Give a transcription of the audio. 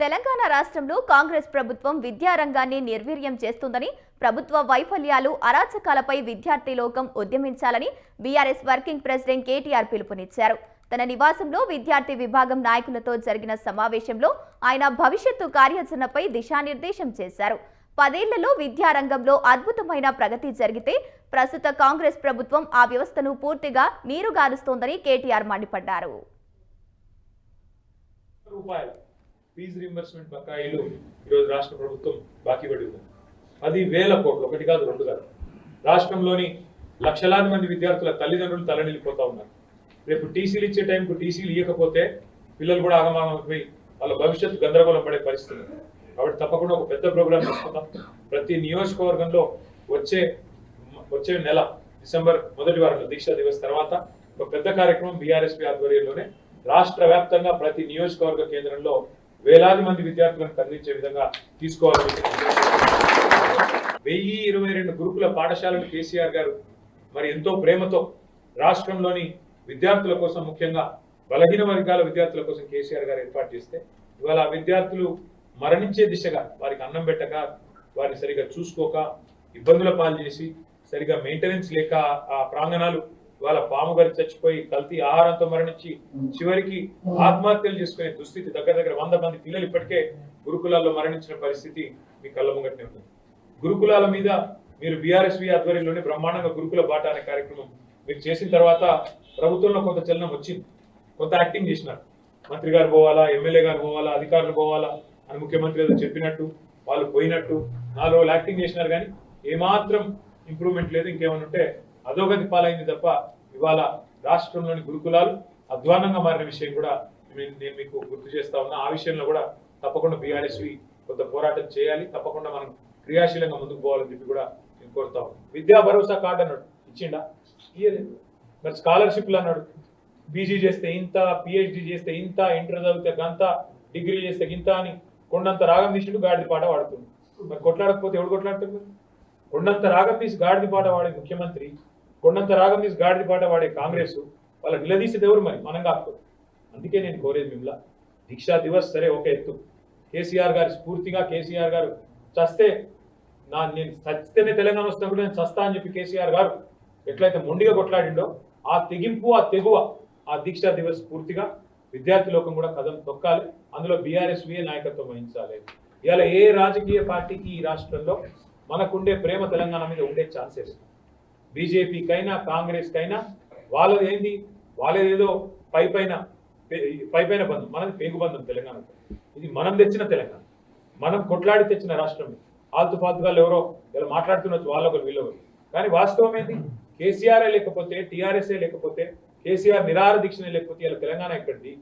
తెలంగాణ రాష్ట్రంలో కాంగ్రెస్ ప్రభుత్వం విద్యారంగాన్ని నిర్వీర్యం చేస్తుందని, ప్రభుత్వ వైఫల్యాలు, అరాచకాలపై విద్యార్థి లోకం ఉద్యమించాలని బీఆర్ఎస్ వర్కింగ్ ప్రెసిడెంట్ కేటీఆర్ పిలుపునిచ్చారు. తన నివాసంలో విద్యార్థి విభాగం నాయకులతో జరిగిన సమావేశంలో ఆయన భవిష్యత్తు కార్యాచరణపై దిశానిర్దేశం చేశారు. 10 ఏళ్లలో విద్యారంగంలో అద్భుతమైన ప్రగతి జరిగితే ప్రస్తుత కాంగ్రెస్ ప్రభుత్వం ఆ వ్యవస్థను పూర్తిగా నీరుగారుస్తోందని కేటీఆర్ మండిపడ్డారు. ఫీజు రీయింబర్స్మెంట్ బకాయిలు ఈరోజు రాష్ట్ర ప్రభుత్వం బాకీ పడి ఉంది. 10,000 కోట్లు, ఒకటి కాదు రెండు కాదు. రాష్ట్రంలోని లక్షలాది మంది విద్యార్థుల తల్లిదండ్రులు తలనిల్లిపోతా ఉన్నారు. రేపు టీసీలు ఇచ్చే టైంకు టీసీలు ఇవ్వకపోతే పిల్లలు కూడా ఆగమాగమైపోయి వాళ్ళ భవిష్యత్తు గందరగోళం పడే పరిస్థితి. కాబట్టి తప్పకుండా ఒక పెద్ద ప్రోగ్రాం తీసుకుందాం. ప్రతి నియోజకవర్గంలో వచ్చే నెల డిసెంబర్ మొదటి వారంలో దీక్షా దివస్ తర్వాత ఒక పెద్ద కార్యక్రమం బీఆర్ఎస్పీ ఆధ్వర్యంలోనే రాష్ట్ర వ్యాప్తంగా ప్రతి నియోజకవర్గ కేంద్రంలో వేలాది మంది విద్యార్థులను తరలించే విధంగా తీసుకోవాలని 1022 గురుకుల పాఠశాలలు కేసీఆర్ గారు మరి ఎంతో ప్రేమతో రాష్ట్రంలోని విద్యార్థుల కోసం, ముఖ్యంగా బలహీన వర్గాల విద్యార్థుల కోసం కేసీఆర్ గారు ఏర్పాటు చేస్తే ఇవాళ విద్యార్థులు మరణించే దిశగా వారికి అన్నం పెట్టక, వారిని సరిగా చూసుకోక, ఇబ్బందుల పాలు చేసి, సరిగా మెయింటెనెన్స్ లేక ఆ ప్రాంగణాలు వాళ్ళ పాము గారి చచ్చిపోయి కల్తీ ఆహారంతో మరణించి చివరికి ఆత్మహత్యలు చేసుకునే దుస్థితి. దగ్గర 100 మంది పిల్లలు ఇప్పటికే గురుకులాల్లో మరణించిన పరిస్థితి మీ కళ్ళ ముంగట్నే ఉంటుంది. గురుకులాల మీద మీరు బీఆర్ఎస్వి ఆధ్వర్యంలోనే బ్రహ్మాండంగా గురుకుల బాట అనే కార్యక్రమం మీరు చేసిన తర్వాత ప్రభుత్వంలో కొంత చలనం వచ్చింది, కొంత యాక్టింగ్ చేసినారు. మంత్రి గారు పోవాలా, ఎమ్మెల్యే గారు పోవాలా, అధికారులు పోవాలా అని ముఖ్యమంత్రి ఏదో చెప్పినట్టు వాళ్ళు పోయినట్టు 4 రోజులు యాక్టింగ్ చేసినారు. కానీ ఏమాత్రం ఇంప్రూవ్మెంట్ లేదు. ఇంకేమైనా ఉంటే అధోగతి పాలైంది తప్ప ఇవాళ రాష్ట్రంలోని గురుకులాలు అధ్వానంగా మారిన విషయం కూడా నేను మీకు గుర్తు చేస్తా ఉన్నా. ఆ విషయంలో కూడా తప్పకుండా బీఆర్ఎస్వి కొంత పోరాటం చేయాలి. తప్పకుండా మనం క్రియాశీలంగా ముందుకు పోవాలని చెప్పి కూడా నేను కోరుతా ఉన్నాను. విద్యా భరోసా కార్డు అన్నాడు, ఇచ్చిండా? ఇయ్యలేదు. మరి స్కాలర్షిప్లు అన్నాడు, పీజీ చేస్తే ఇంత, పిహెచ్డి చేస్తే ఇంత, ఇంటర్ చదివితే గంత, డిగ్రీ చేస్తే గింత అని కొండంత రాగం తీసిండు, గాడిది పాట వాడుతుంది. మరి కొట్లాడకపోతే ఎవడు కొట్లాడుతుంది? కొండంత రాగం తీసి గాడిది పాట వాడే ముఖ్యమంత్రి, కొండంత రాగం తీసి గాడిది పాట వాడే కాంగ్రెస్ వాళ్ళ నిలదీసేది ఎవరు? మరి మనం కాకపోతే. అందుకే నేను కోరేది మిమ్మల్ని, దీక్షా దివస్ సరే ఒక ఎత్తు, కేసీఆర్ గారి స్ఫూర్తిగా కేసీఆర్ గారు చస్తే నేను చస్తేనే తెలంగాణ వస్తున్నా కూడా నేను చస్తా అని చెప్పి కేసీఆర్ గారు ఎట్లయితే మొండిగా కొట్లాడిండో ఆ తెగింపు, ఆ తెగువ, ఆ దీక్షా దివస్ స్ఫూర్తిగా విద్యార్థి లోకం కూడా కదం తొక్కాలి. అందులో బీఆర్ఎస్వీ నాయకత్వం వహించాలి. ఇవాళ ఏ రాజకీయ పార్టీకి ఈ రాష్ట్రంలో మనకుండే ప్రేమ తెలంగాణ మీద ఉండే ఛాన్సెస్, బీజేపీకైనా కాంగ్రెస్కైనా వాళ్ళది ఏంది, వాళ్ళేదో పైపైన బంధం, మనది పేగు బంధం. తెలంగాణతో ఇది మనం తెచ్చిన తెలంగాణ, మనం కొట్లాడి తెచ్చిన రాష్ట్రం. ఆల్తు పాల్తుగాళ్ళు ఎవరో ఇలా మాట్లాడుతున్నచ్చు, వాళ్ళొకరు వీళ్ళొకరు. కానీ వాస్తవం ఏంటి? కేసీఆర్ఏ లేకపోతే, టీఆర్ఎస్ఏ లేకపోతే, కేసీఆర్ నిరాహార దీక్షనే లేకపోతే ఇలా తెలంగాణ ఎక్కడిది?